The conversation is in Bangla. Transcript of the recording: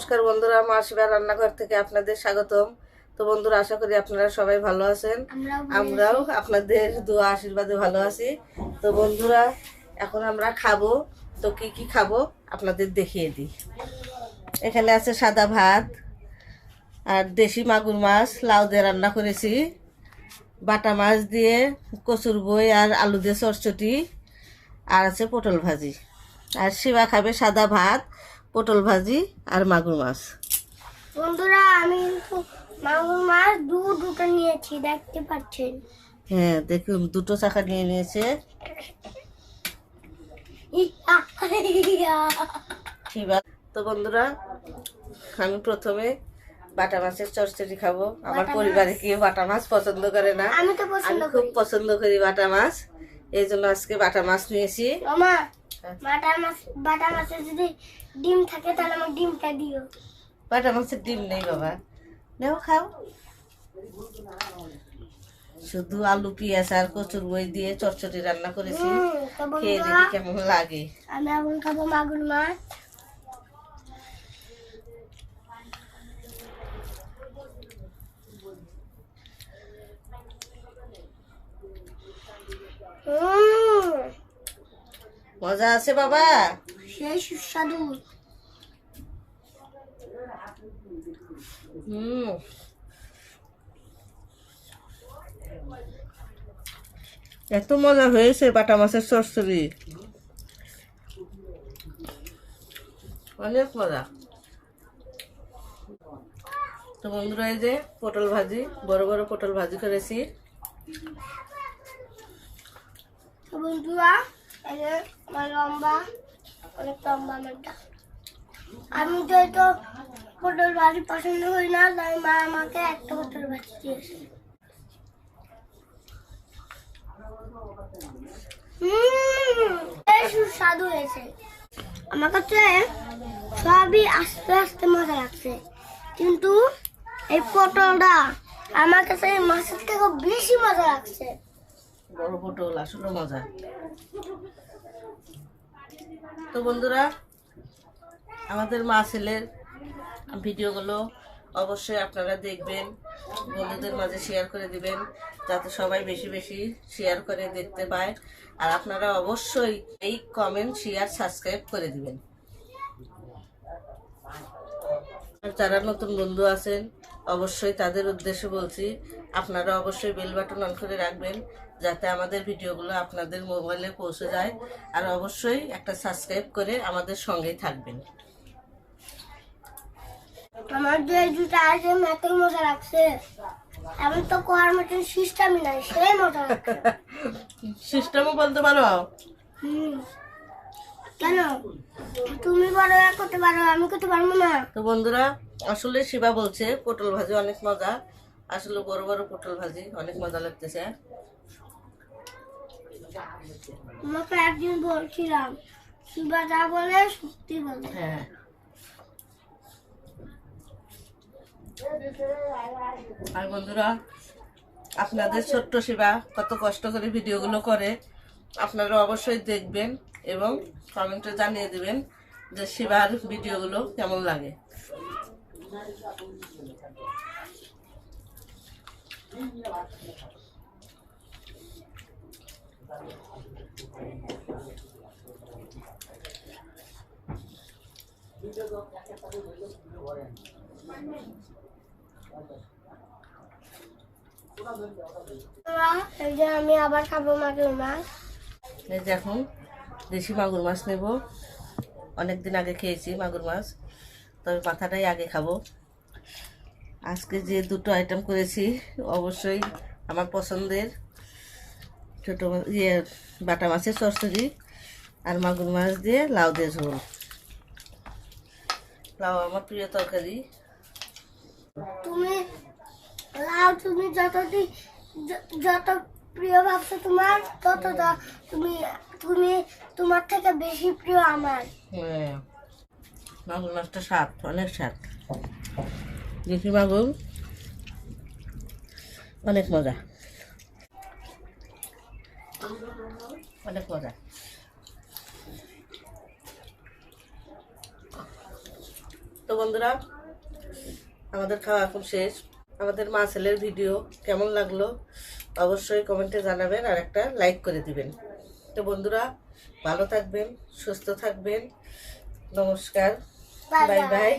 নমস্কার বন্ধুরা, মা শিবা রান্নাঘর থেকে আপনাদের স্বাগতম। তো বন্ধুরা, আশা করি আপনারা সবাই ভালো আছেন। আমরাও আপনাদের দোয়া আশীর্বাদে ভালো আছি। তো বন্ধুরা, এখন আমরা খাবো। তো কি কি খাবো আপনাদের দেখিয়ে দিই। এখানে আছে সাদা ভাত আর দেশি মাগুর মাছ লাউ দিয়ে রান্না করেছি, বাটা মাছ দিয়ে কচুর বই আর আলু দিয়ে চটচটি, আর আছে পটল ভাজি। আর শিবা খাবে সাদা ভাত, পটল ভাজি আর মাগুর মাছ। বন্ধুরা, আমি কিন্তু মাগুর মাছ দুটো নিয়েছি, দেখতে পাচ্ছেন। হ্যাঁ, দেখুন দুটো চাকা নিয়ে নিয়েছে শিবা। তো বন্ধুরা, আমি প্রথমে বাটা মাছের চচ্চড়ি খাবো। আমার পরিবারে কেউ বাটা মাছ পছন্দ করে না, আমি খুব পছন্দ করি বাটা মাছ, এই জন্য আজকে বাটা মাছ নিয়েছি। মামা, বাটা মাছে যদি ডিম থাকে তাহলে আমার ডিমটা দিও। বাটা মাছের ডিম নেই বাবা, নেও খাও। শুধু আলু পেঁয়াজ আর কচুর বই দিয়ে চচ্চড়ি রান্না করেছি, খেয়ে দেখি কেমন লাগে। আমি এখন খাবো মাগুর মাছ। মজা আছে বাবা, সেই সুস্বাদু। এত মজা হয়েছে বাটা মাছের চচ্চড়ি, অনেক মজা। তো বন্ধুরা, এই যে পটল ভাজি, বড় বড় পটল ভাজি করেছি। তো বন্ধুরা, এই যে আমার লম্বা, অনেক লম্বা আমারটা। আমি তো পটল ভাজি পছন্দ করি না, তাই মা আমাকে একটা পটল ভাজি দিয়েছে। সুস্বাদু হয়েছে। আমার কাছে সবই আস্তে আস্তে মজা লাগছে, কিন্তু এই পটলটা আমার কাছে মাছের থেকে বেশি মজা লাগছে। বড় পটল আসলে মজা। তো বন্ধুরা, আমাদের মা ছেলের ভিডিওগুলো অবশ্যই আপনারা দেখবেন, বন্ধুদের মাঝে শেয়ার করে দিবেন, যাতে সবাই বেশি বেশি শেয়ার করে দেখতে পায়। আর আপনারা অবশ্যই এই কমেন্ট, শেয়ার, সাবস্ক্রাইব করে দিবেন। আর যারা নতুন বন্ধু আছেন, অবশ্যই তাদের উদ্দেশ্যে বলছি, আপনারা অবশ্যই বেল বাটন অন করে রাখবেন, যাতে আমাদের ভিডিওগুলো আপনাদের মোবাইলে পৌঁছে যায়। আর অবশ্যই একটা সাবস্ক্রাইব করে আমাদের সঙ্গেই থাকবেন। আমার যে দুটো আইটেম এত মজা লাগছে, এমন তো কোয়ার মতন সিস্টেমই নাই, সেই মজা লাগছে। সিস্টেমও বলতে পারো। কেন তুমি বড় করতে পারো, আমি করতে পারবো না? তো বন্ধুরা, আসলে শিবা বলছে পটল ভাজি অনেক মজা, আসলে বড় বড় পটল ভাজি অনেক মজা লাগতেছে। তোমাকে একদিন বলছিলাম, শিবা যা বলে সত্যি বলে। হ্যাঁ। আর বন্ধুরা, আপনাদের ছোট্ট শিবা কত কষ্ট করে ভিডিওগুলো করে, আপনারা অবশ্যই দেখবেন এবং কমেন্টে জানিয়ে দিবেন যে শিবার ভিডিওগুলো কেমন লাগে। এই যে আমি আবার খাবো মাগুর মাছ। এই যে এখন দেশি মাগুর মাছ নেব। অনেকদিন আগে খেয়েছি মাগুর মাছ, তবে মাথাটাই আগে খাবো। আজকে যে দুটো আইটেম করেছি অবশ্যই আমার পছন্দের, ছোটো বাটা মাছের চচ্চড়ি আর মাগুর মাছ দিয়ে লাউ দিয়ে ঝোল। লাউ আমার প্রিয় তরকারি। তুমি লাউ তুমি যত প্রিয় ভাবছো তোমার, ততটা তুমি তুমি তোমার থেকে বেশি প্রিয় আমার। হ্যাঁ, মাগুর মাছটা স্বাদ, অনেক স্বাদ। দেশি মাগুর অনেক মজা, অনেক মজা। তো তো বন্ধুরা, আমাদের খাওয়া এখন শেষ। আমাদের মা ছেলের ভিডিও কেমন লাগলো অবশ্যই কমেন্টে জানাবেন আর একটা লাইক করে দিবেন। তো বন্ধুরা, ভালো থাকবেন, সুস্থ থাকবেন। নমস্কার, বাই বাই বাই। বাই।